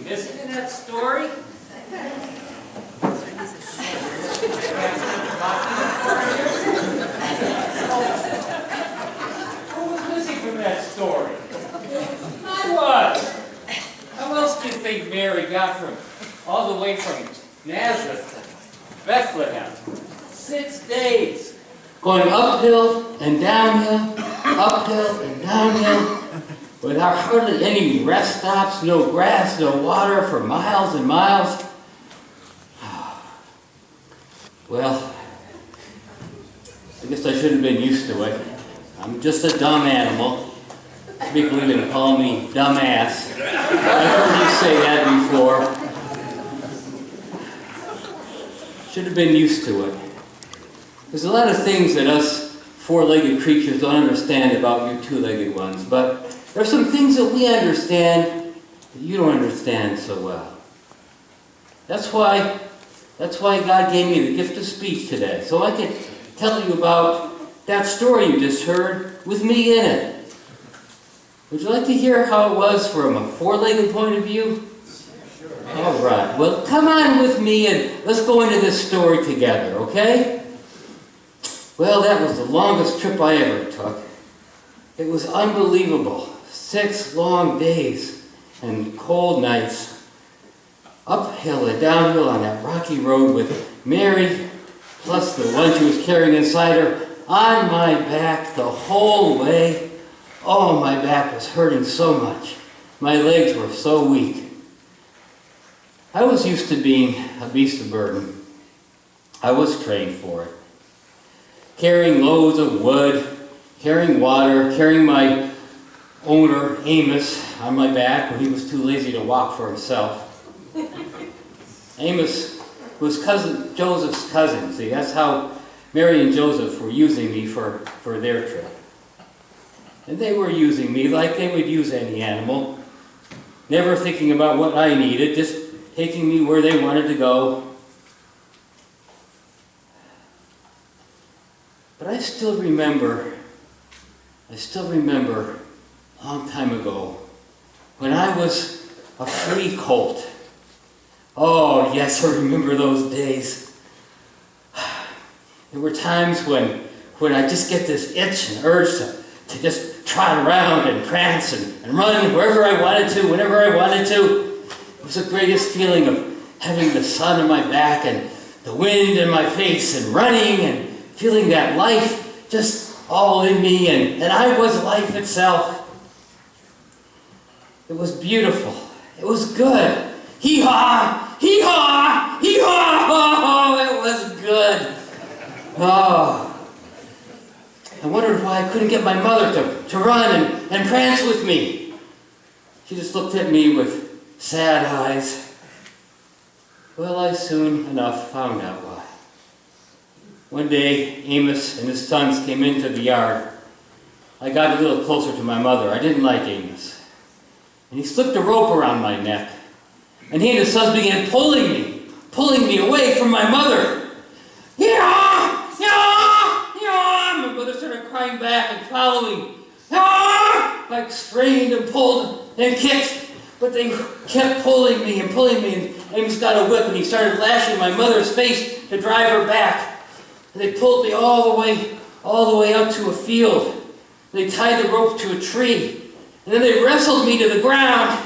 Isn't that story? Who was missing from that story? I was. How else do you think Mary got all the way from Nazareth to Bethlehem? 6 days. Going uphill and downhill, without hardly any rest stops, no grass, no water for miles and miles. Well, I guess I should have been used to it. I'm just a dumb animal. People even call me dumbass. I've heard you say that before. Should have been used to it. There's a lot of things that us four-legged creatures don't understand about you two-legged ones, but there's some things that we understand that you don't understand so well. That's why God gave me the gift of speech today, so I could tell you about that story you just heard with me in it. Would you like to hear how it was from a four-legged point of view? Sure. All right. Well, come on with me and let's go into this story together, okay? Well, that was the longest trip I ever took. It was unbelievable. 6 long days and cold nights, uphill and downhill on that rocky road with Mary, plus the one she was carrying inside her, on my back the whole way. Oh, my back was hurting so much. My legs were so weak. I was used to being a beast of burden. I was trained for it. Carrying loads of wood, carrying water, carrying my owner, Amos, on my back when he was too lazy to walk for himself. Amos was Joseph's cousin. See, that's how Mary and Joseph were using me for their trip. And they were using me like they would use any animal, never thinking about what I needed, just taking me where they wanted to go. But I still remember a long time ago when I was a free colt. Oh, yes, I remember those days. There were times when I just get this itch and urge to just trot around and prance and run wherever I wanted to, whenever I wanted to. It was the greatest feeling of having the sun on my back and the wind in my face and running and feeling that life just all in me, and I was life itself. It was beautiful. It was good. Hee-haw! Hee-haw! Hee-haw! Oh, it was good. Oh. I wondered why I couldn't get my mother to run and prance with me. She just looked at me with sad eyes. Well, I soon enough found out why. One day, Amos and his sons came into the yard. I got a little closer to my mother. I didn't like Amos. And he slipped a rope around my neck. And he and his sons began pulling me away from my mother. Yeah! Yeah! Yeah! My mother started crying back and following. Yeah! I strained and pulled and kicked, but they kept pulling me. And Amos got a whip and he started lashing my mother's face to drive her back. And they pulled me all the way out to a field. They tied the rope to a tree. And then they wrestled me to the ground.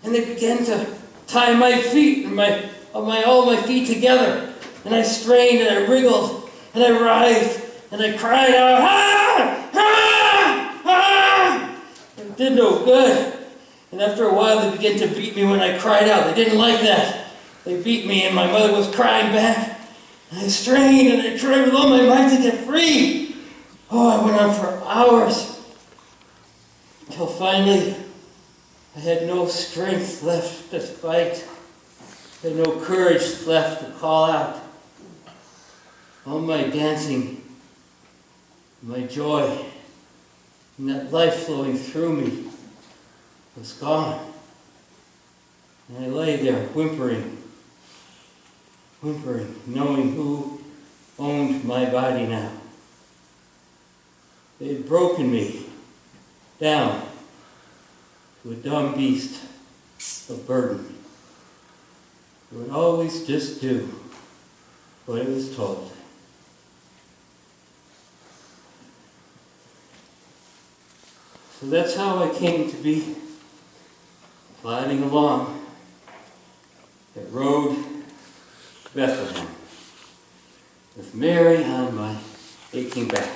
And they began to tie my feet and all my feet together. And I strained and I wriggled and I writhed and I cried out, ah! Ah! Ah! It did no good. And after a while they began to beat me when I cried out. They didn't like that. They beat me and my mother was crying back. And I strained and I tried with all my might to get free. Oh, I went on for hours. Until finally, I had no strength left to fight. I had no courage left to call out. All my dancing, my joy, and that life flowing through me was gone. And I lay there whimpering, knowing who owned my body now. They had broken me down to a dumb beast of burden. It would always just do what it was told. So that's how I came to be gliding along that road to Bethlehem with Mary on my aching back.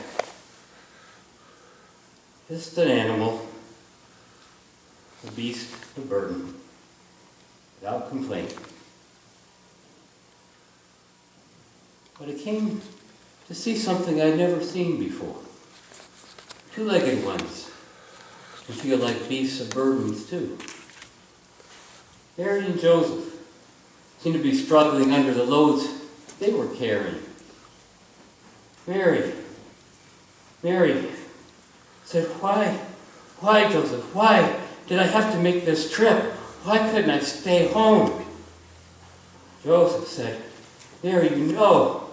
Just an animal, a beast, a burden, without complaint. But I came to see something I'd never seen before. Two-legged ones can feel like beasts of burdens too. Mary and Joseph seemed to be struggling under the loads they were carrying. Mary said, why, Joseph, why did I have to make this trip? Why couldn't I stay home? Joseph said, Mary, you know,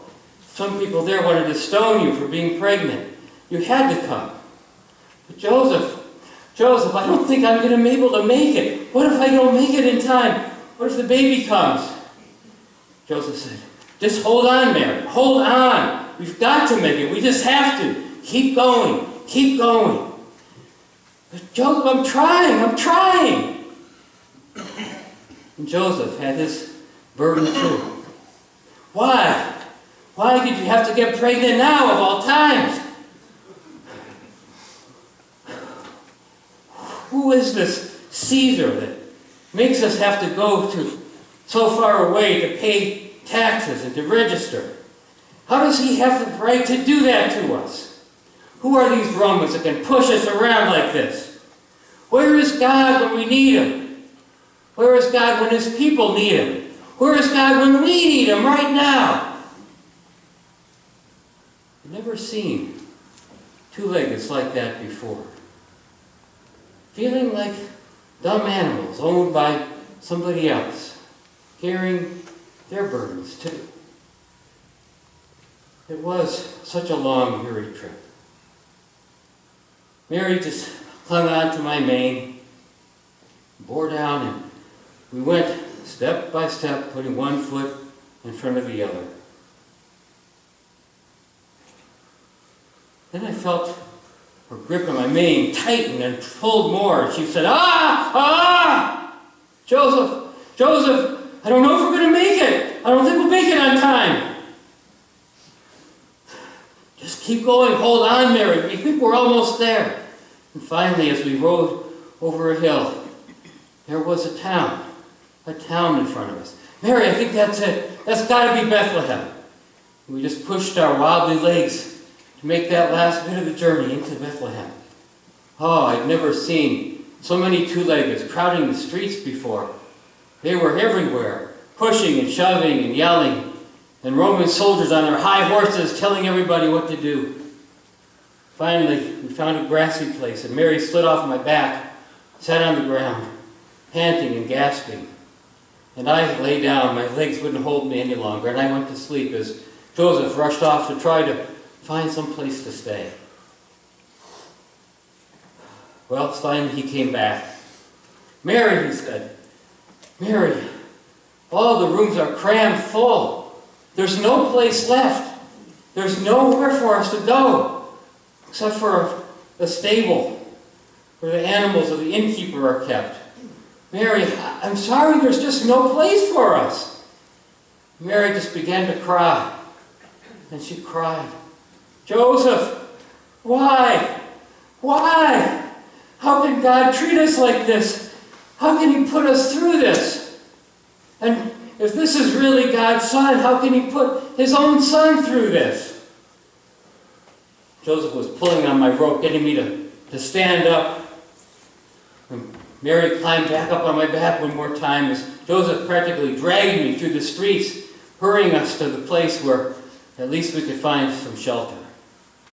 some people there wanted to stone you for being pregnant. You had to come. But Joseph, I don't think I'm going to be able to make it. What if I don't make it in time? What if the baby comes? Joseph said, just hold on, Mary. Hold on. We've got to make it. We just have to. Keep going. Keep going. But Joseph, I'm trying. And Joseph had this burden too. Why? Why did you have to get pregnant now of all times? Who is this Caesar that makes us have to go to so far away to pay taxes and to register? How does he have the right to do that to us? Who are these Romans that can push us around like this? Where is God when we need him? Where is God when his people need him? Where is God when we need him right now? I've never seen two-leggeds like that before. Feeling like dumb animals owned by somebody else, carrying their burdens too. It was such a long, weary trip. Mary just hung on to my mane, bore down, and we went step by step, putting one foot in front of the other. Then I felt her grip on my mane tightened and pulled more. She said, Joseph, I don't know if we're going to make it. I don't think we'll make it on time. Just keep going. Hold on, Mary. We think we're almost there. And finally, as we rode over a hill, there was a town in front of us. Mary, I think that's it. That's got to be Bethlehem. And we just pushed our wobbly legs to make that last bit of the journey into Bethlehem. Oh, I'd never seen so many two-leggeds crowding the streets before. They were everywhere, pushing and shoving and yelling, and Roman soldiers on their high horses telling everybody what to do. Finally, we found a grassy place, and Mary slid off my back, sat on the ground, panting and gasping. And I lay down. My legs wouldn't hold me any longer, and I went to sleep as Joseph rushed off to try to find some place to stay. Well, finally he came back. Mary, he said, Mary, all the rooms are crammed full. There's no place left. There's nowhere for us to go, except for the stable where the animals of the innkeeper are kept. Mary, I'm sorry, there's just no place for us. Mary just began to cry, and she cried, Joseph, why? Why? How can God treat us like this? How can he put us through this? And if this is really God's son, how can he put his own son through this? Joseph was pulling on my rope, getting me to stand up. And Mary climbed back up on my back one more time as Joseph practically dragged me through the streets, hurrying us to the place where at least we could find some shelter.